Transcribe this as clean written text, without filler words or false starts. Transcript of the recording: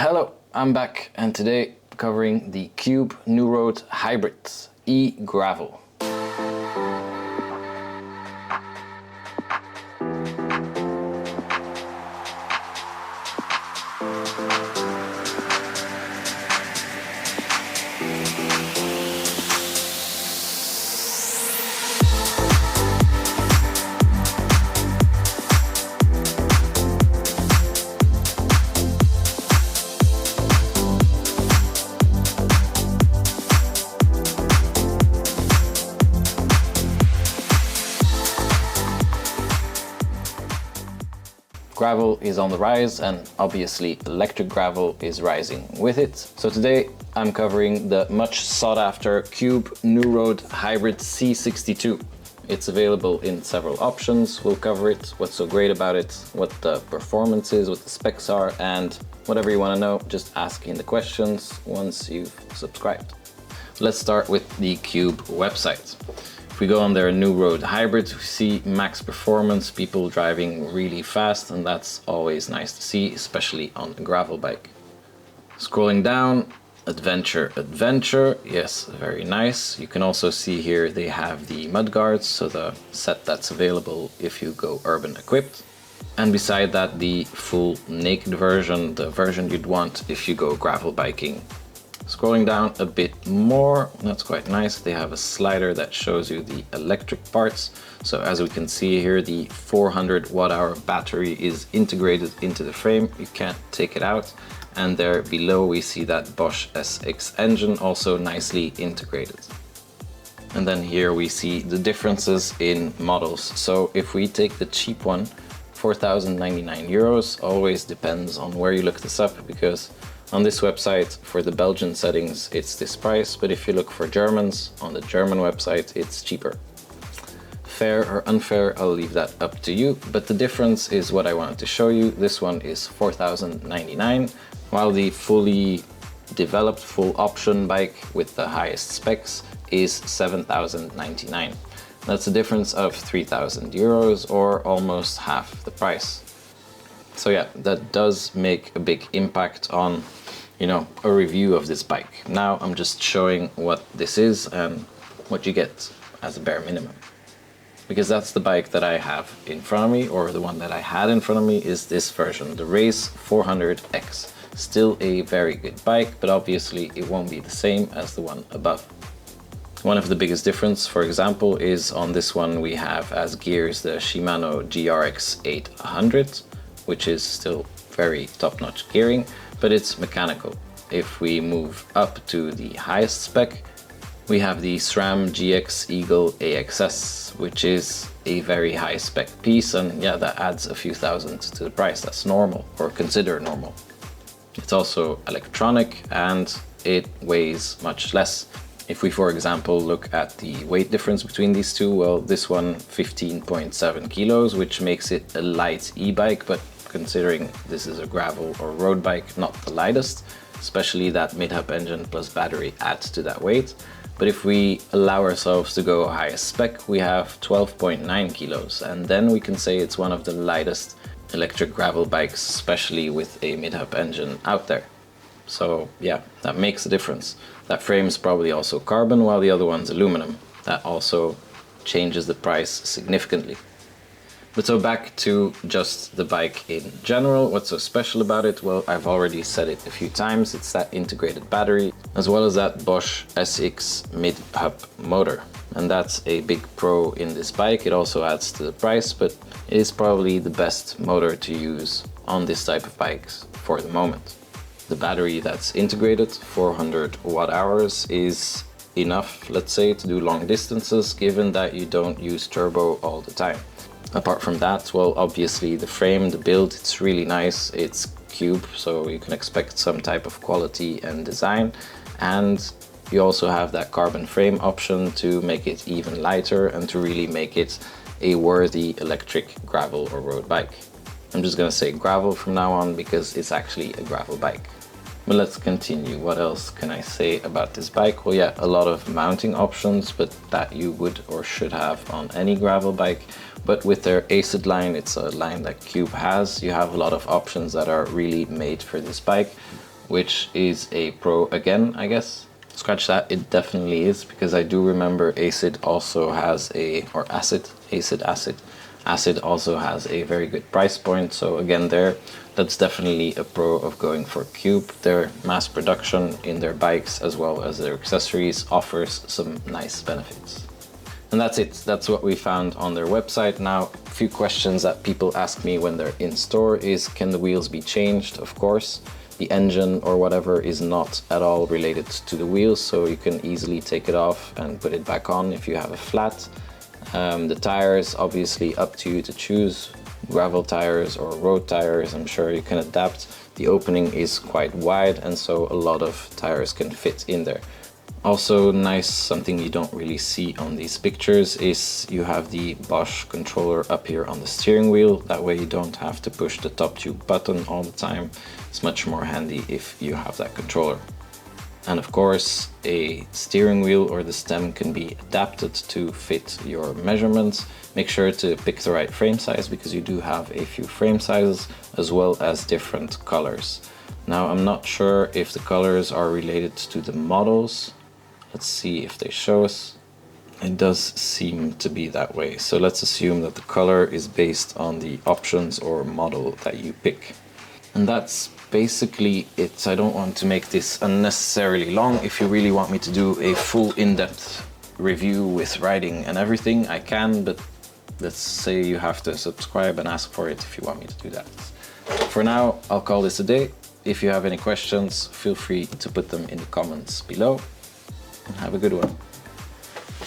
Hello, I'm back and today covering the CUBE Nuroad Hybrid E Gravel. Gravel is on the rise and obviously electric gravel is rising with it. So today I'm covering the much sought after CUBE Nuroad Hybrid C62. It's available in several options. We'll cover it, what's so great about it, what the performance is, what the specs are, and whatever you want to know, just ask in the questions once you've subscribed. Let's start with the CUBE website. If we go on their Nuroad Hybrid, we see max performance, people driving really fast, and that's always nice to see, especially on a gravel bike. Scrolling down, adventure, yes, very nice. You can also see here they have the mud guards, so the set that's available if you go urban equipped. And beside that, the full naked version, the version you'd want if you go gravel biking. Scrolling down a bit more, that's quite nice. They have a slider that shows you the electric parts. So as we can see here, the 400 watt-hour battery is integrated into the frame. You can't take it out. And there below we see that Bosch SX engine also nicely integrated. And then here we see the differences in models. So if we take the cheap one, 4,099 euros, always depends on where you look this up, because on this website, for the Belgian settings, it's this price, but if you look for Germans, on the German website, it's cheaper. Fair or unfair, I'll leave that up to you, but the difference is what I wanted to show you. This one is 4,099, while the fully developed full option bike with the highest specs is 7,099. That's a difference of 3,000 euros or almost half the price. So yeah, that does make a big impact on, a review of this bike. Now I'm just showing what this is and what you get as a bare minimum. Because that's the bike that I have in front of me, or the one that I had in front of me is this version, the Race 400X. Still a very good bike, but obviously it won't be the same as the one above. One of the biggest difference, for example, is on this one we have as gears the Shimano GRX 800, which is still very top-notch gearing, but it's mechanical. If we move up to the highest spec, we have the SRAM GX Eagle AXS, which is a very high spec piece, and yeah, that adds a few thousand to the price. That's normal, or considered normal. It's also electronic and it weighs much less. If we, for example, look at the weight difference between these two, well, this one 15.7 kilos, which makes it a light e-bike, but considering this is a gravel or road bike, not the lightest, especially that mid-hub engine plus battery adds to that weight. But if we allow ourselves to go highest spec, we have 12.9 kilos, and then we can say it's one of the lightest electric gravel bikes, especially with a mid-hub engine out there. So yeah, that makes a difference. That frame is probably also carbon, while the other one's aluminum. That also changes the price significantly. But so back to just the bike in general. What's so special about it? Well, I've already said it a few times. It's that integrated battery, as well as that Bosch SX mid-hub motor. And that's a big pro in this bike. It also adds to the price, but it is probably the best motor to use on this type of bikes for the moment. The battery that's integrated, 400 watt hours, is enough, let's say, to do long distances, given that you don't use turbo all the time. Apart from that, well, obviously the frame, the build, it's really nice. It's CUBE, so you can expect some type of quality and design. And you also have that carbon frame option to make it even lighter and to really make it a worthy electric gravel or road bike. I'm just gonna say gravel from now on because it's actually a gravel bike. But let's continue. What else can I say about this bike? Well, yeah, a lot of mounting options, but that you would or should have on any gravel bike. But with their ACID line, it's a line that CUBE has, you have a lot of options that are really made for this bike. which is a pro again, I guess. Scratch that, it definitely is, because I do remember Acid also has a, or Acid also has a very good price point. So again, that's definitely a pro of going for Cube. Their mass production in their bikes as well as their accessories offers some nice benefits. And that's it. That's what we found on their website. Now, a few questions that people ask me when they're in store is, can the wheels be changed? Of course. The engine or whatever is not at all related to the wheels, so you can easily take it off and put it back on if you have a flat. The tires, obviously up to you to choose. Gravel tires or road tires, I'm sure you can adapt. The opening is quite wide, and so a lot of tires can fit in there. Also nice, something you don't really see on these pictures, is you have the Bosch controller up here on the steering wheel. That way you don't have to push the top tube button all the time. It's much more handy if you have that controller. And of course, a steering wheel or the stem can be adapted to fit your measurements. Make sure to pick the right frame size, because you do have a few frame sizes as well as different colors. Now, I'm not sure if the colors are related to the models. Let's see if they show us. It does seem to be that way. So let's assume that the color is based on the options or model that you pick. And that's basically it. I don't want to make this unnecessarily long. If you really want me to do a full in-depth review with riding and everything, I can, but let's say you have to subscribe and ask for it if you want me to do that. For now, I'll call this a day. If you have any questions, feel free to put them in the comments below, and have a good one.